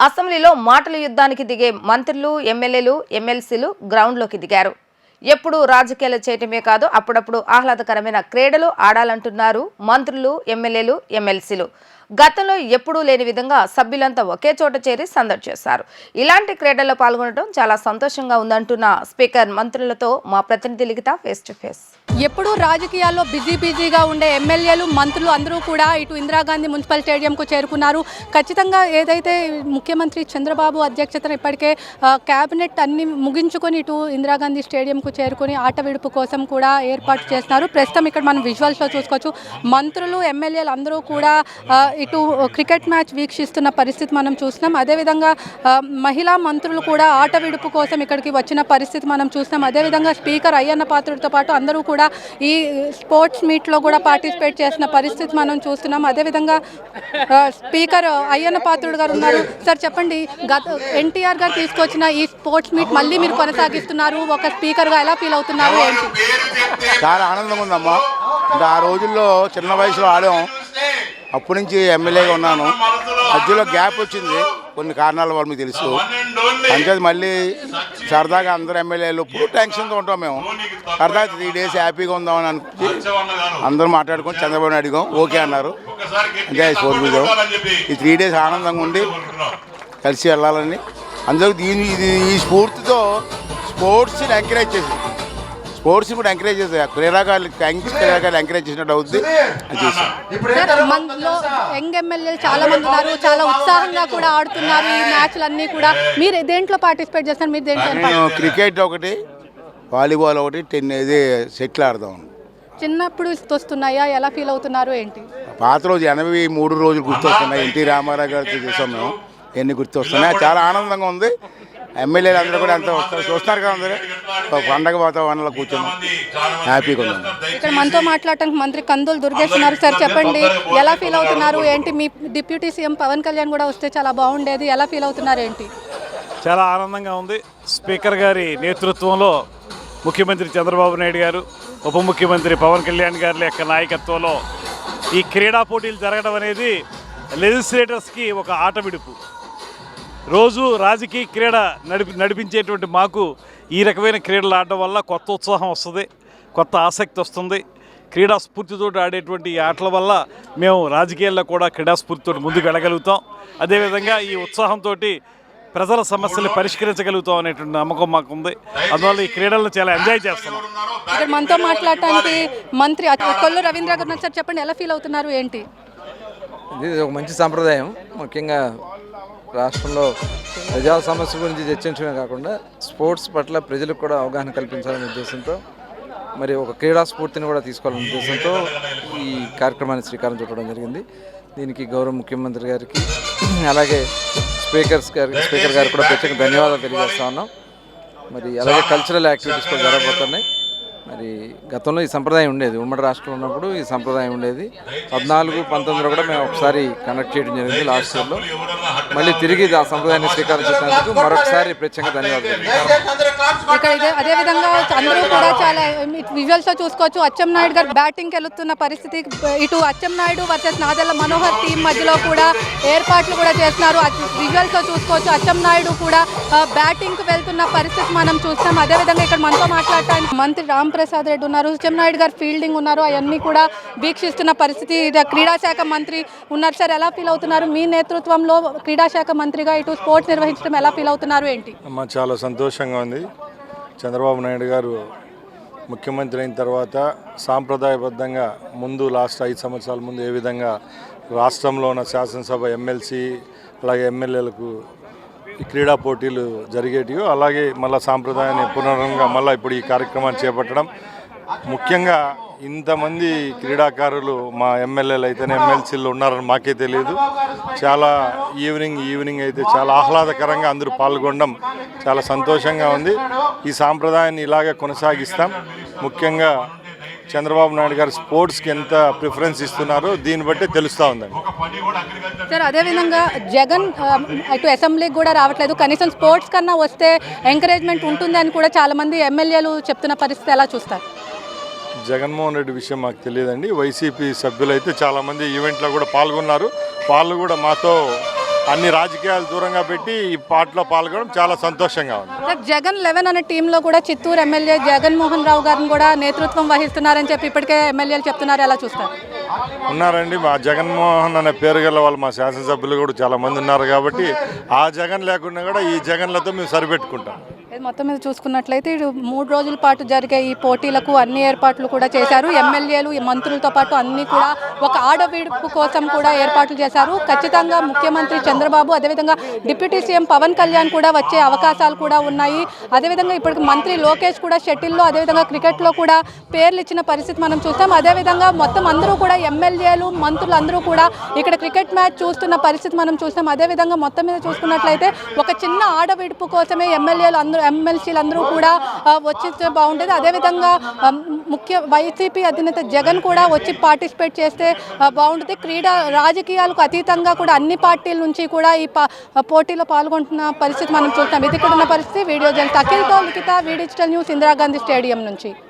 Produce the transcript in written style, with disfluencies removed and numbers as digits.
అసెంబ్లీలో మాటల యుద్ధానికి దిగే మంత్రులు, ఎమ్మెల్యేలు, ఎమ్మెల్సీలు గ్రౌండ్లోకి దిగారు. ఎప్పుడు రాజకీయాలు చేయటమే కాదు, అప్పుడప్పుడు ఆహ్లాదకరమైన క్రీడలు ఆడాలంటున్నారు మంత్రులు, ఎమ్మెల్యేలు, ఎమ్మెల్సీలు. గతంలో ఎప్పుడూ లేని విధంగా సభ్యులంతా ఒకే చోట చేరి సందడి చేశారు. ఇలాంటి క్రీడల్లో పాల్గొనడం చాలా సంతోషంగా ఉందంటున్న స్పీకర్ మంత్రులతో మా ప్రతినిధి లిఖిత ఫేస్ టు ఫేస్. ఎప్పుడూ రాజకీయాల్లో బిజీగా ఉండే ఎమ్మెల్యేలు, మంత్రులు అందరూ కూడా ఇటు ఇందిరాగాంధీ మున్సిపల్ స్టేడియంకు చేరుకున్నారు. ఖచ్చితంగా ఏదైతే ముఖ్యమంత్రి చంద్రబాబు అధ్యక్షతన ఇప్పటికే క్యాబినెట్ అన్ని ముగించుకొని ఇటు ఇందిరాగాంధీ స్టేడియంకు చేరుకొని ఆట విడుపు కోసం కూడా ఏర్పాటు చేస్తున్నారు. ప్రస్తుతం ఇక్కడ మనం విజువల్స్లో చూసుకోవచ్చు. మంత్రులు, ఎమ్మెల్యేలు అందరూ కూడా ఇటు క్రికెట్ మ్యాచ్ వీక్షిస్తున్న పరిస్థితి మనం చూస్తున్నాం. అదేవిధంగా మహిళా మంత్రులు కూడా ఆట విడుపు కోసం ఇక్కడికి వచ్చిన పరిస్థితి మనం చూస్తున్నాం. అదేవిధంగా స్పీకర్ అయ్యన్న పాత్రుడితో పాటు అందరూ కూడా ఈ స్పోర్ట్స్ మీట్లో కూడా పార్టిసిపేట్ చేసిన పరిస్థితి మనం చూస్తున్నాం. అదేవిధంగా స్పీకర్ అయ్యన్న పాత్రుడు గారు ఉన్నారు. సార్ చెప్పండి, ఎన్టీఆర్ గారు తీసుకొచ్చిన ఈ స్పోర్ట్స్ మీట్ మళ్ళీ మీరు కొనసాగిస్తున్నారు. ఒక స్పీకర్గా ఎలా ఫీల్ అవుతున్నారు ఏంటి? చాలా ఆనందంగా ఉందమ్మా. ఇంకా ఆ రోజుల్లో చిన్న వయసులో ఆడాం. అప్పటి నుంచి ఎమ్మెల్యేగా ఉన్నాను. మధ్యలో గ్యాప్ వచ్చింది, కొన్ని కారణాల వల్ల మీకు తెలుసు. అంతే మళ్ళీ సరదాగా అందరు ఎమ్మెల్యేలు ఫుల్ టెన్షన్తో ఉంటాం. మేము సరదాగా 3 days హ్యాపీగా ఉందామని అనుకుంటే అందరూ మాట్లాడుకొని చంద్రబాబు నాయుడు అడిగాం, ఓకే అన్నారు. అంటే కోరుకుందాం ఈ 3 days ఆనందంగా ఉండి కలిసి వెళ్ళాలని అందరూ ఈ స్ఫూర్తితో స్పోర్ట్స్ని ఎంకరేజ్ చేసి స్పోర్ట్స్ని కూడా ఎంకరేజ్ చేస్తారు. క్రీడాకారులు ఎంకరేజ్ చేసినట్టు అవుద్ది అని చేశారు. మనలో యంగ్ ఎమ్మెల్యేలు చాలా మంది ఉన్నారు, చాలా ఉత్సాహంగా కూడా ఆడుతున్నారు ఈ మ్యాచ్లన్నీ కూడా. మీరు దేంట్లో పార్టిసిపేట్ చేస్తారు? మీరు దేంట్లో? నేను క్రికెట్ ఒకటి, వాలీబాల్ ఒకటి, షటిల్ ఆడదాం. చిన్నప్పుడు వస్తున్నాయా? ఎలా ఫీల్ అవుతున్నారు ఏంటి? పాత రోజు 83 రోజులు గుర్తొస్తున్నాయి. ఎన్టీ రామారావు గారితో చేసాం మేము. ఎన్ని గుర్తొస్తున్నాయి. చాలా ఆనందంగా ఉంది. ఎమ్మెల్యేలు అందరూ కూడా అంతా చూస్తారు కదా, అందరూ పండగ వాతావరణంలో కూర్చొని హ్యాపీగా ఉన్నాం. ఇక్కడ మనతో మాట్లాడటానికి మంత్రి కందుల దుర్గేష్ ఉన్నారు. సార్ చెప్పండి, ఎలా ఫీల్ అవుతున్నారు ఏంటి? మీ డిప్యూటీ సీఎం పవన్ కళ్యాణ్ కూడా వస్తే చాలా బాగుండేది. ఎలా ఫీల్ అవుతున్నారు ఏంటి? చాలా ఆనందంగా ఉంది. స్పీకర్ గారి నేతృత్వంలో ముఖ్యమంత్రి చంద్రబాబు నాయుడు గారు, ఉప ముఖ్యమంత్రి పవన్ కళ్యాణ్ గారి యొక్క నాయకత్వంలో ఈ క్రీడా పోటీలు జరగడం అనేది లెజిస్లేటర్స్కి ఒక ఆట విడుపు. రోజు రాజకీయ క్రీడ నడిపించేటువంటి మాకు ఈ రకమైన క్రీడలు ఆడడం వల్ల కొత్త ఉత్సాహం వస్తుంది, కొత్త ఆసక్తి వస్తుంది. క్రీడా స్ఫూర్తితో ఆడేటువంటి ఈ ఆటల వల్ల మేము రాజకీయాల్లో కూడా క్రీడా స్ఫూర్తితో ముందుకు వెళ్ళగలుగుతాం. అదేవిధంగా ఈ ఉత్సాహంతో ప్రజల సమస్యలు పరిష్కరించగలుగుతాం అనేటువంటి నమ్మకం మాకుంది. అందువల్ల ఈ క్రీడలను చాలా ఎంజాయ్ చేస్తున్నాం. ఇక్కడ మనతో మాట్లాడటానికి మంత్రి కొల్లు రవీంద్ర గారు. సార్ చెప్పండి, ఎలా ఫీల్ అవుతున్నారు ఏంటి? ఇది ఒక మంచి సాంప్రదాయం. ముఖ్యంగా రాష్ట్రంలో ప్రజా సమస్యల గురించి చర్చించడమే కాకుండా స్పోర్ట్స్ పట్ల ప్రజలకు కూడా అవగాహన కల్పించాలనే ఉద్దేశంతో, మరి ఒక క్రీడా స్ఫూర్తిని కూడా తీసుకోవాలనే ఉద్దేశంతో ఈ కార్యక్రమాన్ని శ్రీకారం చుట్టడం జరిగింది. దీనికి గౌరవ ముఖ్యమంత్రి గారికి, అలాగే స్పీకర్ గారికి కూడా ప్రత్యేక ధన్యవాదాలు తెలియజేస్తా ఉన్నాం. మరి అలాగే కల్చరల్ యాక్టివిటీస్ కూడా జరగబోతున్నాయి. మరి గతంలో ఈ సంప్రదాయం ఉండేది, ఉమ్మడి రాష్ట్రంలో ఉన్నప్పుడు ఈ సంప్రదాయం ఉండేది. 14, 19 కూడా మేము ఒకసారి కండక్ట్ చేయడం జరిగింది లాస్ట్ ఇయర్లో. మళ్ళీ తిరిగి ఆ సంప్రదాయాన్ని స్వీకరించినందుకు మరొకసారి ప్రత్యేకంగా ధన్యవాదాలు. ఇక్కడ అదేవిధంగా అందరూ కూడా చాలా విజువల్స్లో చూసుకోవచ్చు. అచ్చెన్నాయుడు గారు బ్యాటింగ్కి వెళుతున్న పరిస్థితి. ఇటు అచ్చెన్నాయుడు వర్సెస్ నాదెళ్ల మనోహర్ టీం మధ్యలో కూడా ఏర్పాట్లు కూడా చేస్తున్నారు. విజువల్స్లో చూసుకోవచ్చు. అచ్చెన్నాయుడు కూడా బ్యాటింగ్కి వెళ్తున్న పరిస్థితి మనం చూస్తాం. అదేవిధంగా ఇక్కడ మనతో మాట్లాడటానికి మంత్రి రాంప్రసాద్ రెడ్డి ఉన్నారు, అచ్చెన్నాయుడు గారు ఫీల్డింగ్ ఉన్నారు. అవన్నీ కూడా వీక్షిస్తున్న పరిస్థితి. క్రీడాశాఖ మంత్రి ఉన్నారు. సార్ ఎలా ఫీల్ అవుతున్నారు? మీ నేతృత్వంలో క్రీడాశాఖ మంత్రిగా ఇటు స్పోర్ట్స్ నిర్వహించడం ఎలా ఫీల్ అవుతున్నారు ఏంటి? చాలా సంతోషంగా ఉంది. చంద్రబాబు నాయుడు గారు ముఖ్యమంత్రి అయిన తర్వాత సాంప్రదాయబద్ధంగా ముందు లాస్ట్ 5 సంవత్సరాల ముందు ఏ విధంగా రాష్ట్రంలో ఉన్న శాసనసభ, ఎమ్మెల్సీ, అలాగే ఎమ్మెల్యేలకు ఈ క్రీడా పోటీలు జరిగేటివి, అలాగే మళ్ళీ సాంప్రదాయాన్ని పునరంగా మళ్ళీ ఇప్పుడు ఈ కార్యక్రమాన్ని చేపట్టడం. ముఖ్యంగా ఇంతమంది క్రీడాకారులు మా ఎమ్మెల్యేలు అయితేనే ఎమ్మెల్సీలు ఉన్నారని మాకే తెలియదు. చాలా ఈవినింగ్ అయితే చాలా ఆహ్లాదకరంగా అందరూ పాల్గొనడం చాలా సంతోషంగా ఉంది. ఈ సాంప్రదాయాన్ని ఇలాగే కొనసాగిస్తాం. ముఖ్యంగా చంద్రబాబు నాయుడు గారు స్పోర్ట్స్కి ఎంత ప్రిఫరెన్స్ ఇస్తున్నారో దీన్ని బట్టి తెలుస్తూ ఉందండి. సార్ అదేవిధంగా జగన్ ఇటు అసెంబ్లీకి కూడా రావట్లేదు. కనీసం స్పోర్ట్స్ కన్నా వస్తే ఎంకరేజ్మెంట్ ఉంటుంది అని కూడా చాలామంది ఎమ్మెల్యేలు చెప్తున్న పరిస్థితి ఎలా చూస్తారు? జగన్మోహన్ రెడ్డి విషయం మాకు తెలియదండి. వైసీపీ సభ్యులైతే చాలామంది ఈవెంట్లో కూడా పాల్గొన్నారు. వాళ్ళు కూడా మాతో అన్ని రాజకీయాలు దూరంగా పెట్టి ఈ పాటలో పాల్గొనడం చాలా సంతోషంగా ఉంది. సార్, జగన్ 11 అనే టీంలో కూడా చిత్తూరు ఎమ్మెల్యే జగన్మోహన్ రావు గారిని కూడా నేతృత్వం వహిస్తున్నారని చెప్పి ఇప్పటికే ఎమ్మెల్యేలు చెప్తున్నారు. ఎలా చూస్తారు? ఉన్నారండి, మా జగన్మోహన్ అనే పేరు గల వాళ్ళు మా శాసనసభ్యులు కూడా చాలా మంది ఉన్నారు కాబట్టి ఆ జగన్ లేకుండా కూడా ఈ జగన్లతో మేము సరిపెట్టుకుంటాం. మొత్తం మీద చూసుకున్నట్లయితే 3 రోజుల పాటు జరిగే ఈ పోటీలకు అన్ని ఏర్పాట్లు కూడా చేశారు. ఎమ్మెల్యేలు మంత్రులతో పాటు అన్ని కూడా ఒక ఆడవిడుపు కోసం కూడా ఏర్పాట్లు చేశారు. ఖచ్చితంగా ముఖ్యమంత్రి చంద్రబాబు, అదేవిధంగా డిప్యూటీ సీఎం పవన్ కళ్యాణ్ కూడా వచ్చే అవకాశాలు కూడా ఉన్నాయి. అదేవిధంగా ఇప్పటికి మంత్రి లోకేష్ కూడా షటిల్లో, అదేవిధంగా క్రికెట్లో కూడా పేర్లు ఇచ్చిన పరిస్థితి మనం చూస్తాం. అదేవిధంగా మొత్తం అందరూ కూడా ఎమ్మెల్యేలు మంత్రులు అందరూ కూడా ఇక్కడ క్రికెట్ మ్యాచ్ చూస్తున్న పరిస్థితి మనం చూస్తాం. అదేవిధంగా మొత్తం మీద చూసుకున్నట్లయితే ఒక చిన్న ఆడవిడుపు కోసమే ఎమ్మెల్సీలు అందరూ కూడా వచ్చి బాగుండేది. అదేవిధంగా వైసీపీ అధినేత జగన్ కూడా వచ్చి పార్టిసిపేట్ చేస్తే బాగుంటుంది. రాజకీయాలకు అతీతంగా కూడా అన్ని పార్టీల నుంచి కూడా ఈ పోటీలో పాల్గొంటున్న పరిస్థితి మనం చూస్తాం. ఇది కూడా ఉన్న పరిస్థితి. వీడియో జర్నలిస్ట్ అఖిల్తో లిఖిత, వి డిజిటల్ న్యూస్, ఇందిరాగాంధీ స్టేడియం నుంచి.